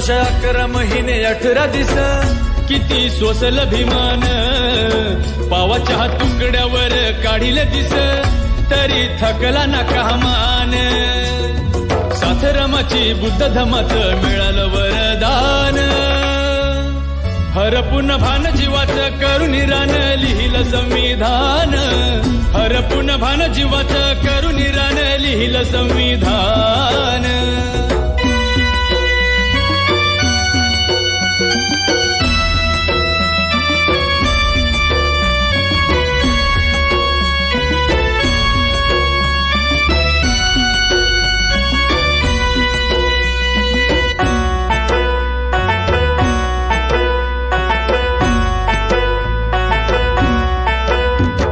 वर्ष 11 महिने 18 दिस किती सोसल अभिमान पावाच्या तुकड्यावर काढिले दिस तरी थकला ना कामान साथरमाची बुद्ध धमाच मिळालं वरदान हरपुन भान जीवाचं करून रान लिहिलं संविधान हरपुन भान जीवाचं करून रान लिहिलं संविधान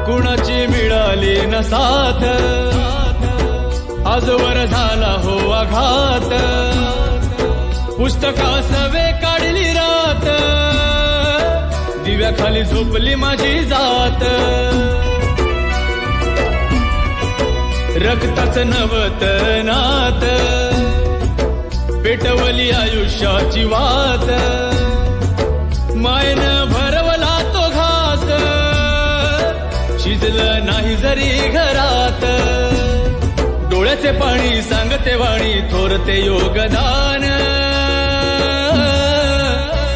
कुणाची मिळाली न साथ आजवर झाला हो आघात पुस्तकास वे काढली रात दिव्याखाली झोपली माझी जात रक्ताच नवत नात पेटवली आयुष्याची वात मायनं भरवला तो घास शिजलं नाही जरी घरात डोळ्याचे पाणी सांगते वाणी थोरते योगदान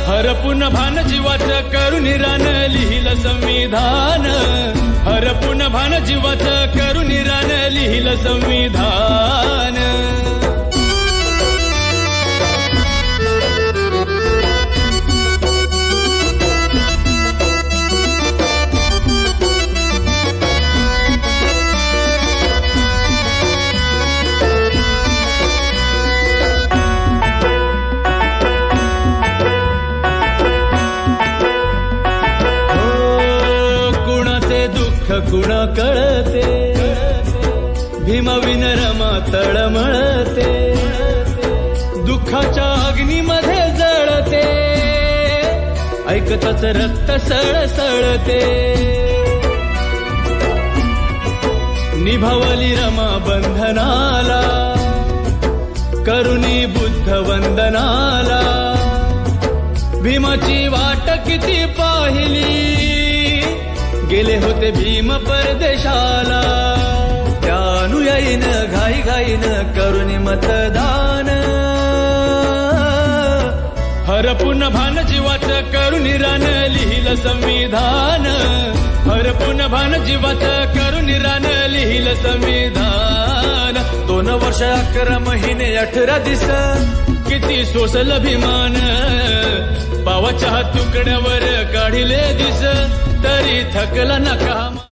हरपुन भान जीवाचं करून रान लिहिलं संविधान हरपुन भान जीवाचं करून रान लिहिलं संविधान कुणा कळते भीमविन रमा तळमळते दुःखाच्या अग्नीमध्ये जळते ऐकताच रक्त सळसळते निभावली रमा बंधनाला करुणी बुद्ध वंदनाला भीमाची वाट किती पाहिली गेले होते भीम परदेशाला त्या अनुयायीनं घाई घाईनं करुणी मतदान हरपुन भान जीवाचं करून रान लिहिलं संविधान हरपुन भान जीवाचं करून रान लिहिलं संविधान 2 वर्ष 11 महिने 18 दिस किती सोसल अभिमान पावाच्या तुकड्यावर काढिले दिस तरी थकला ना काम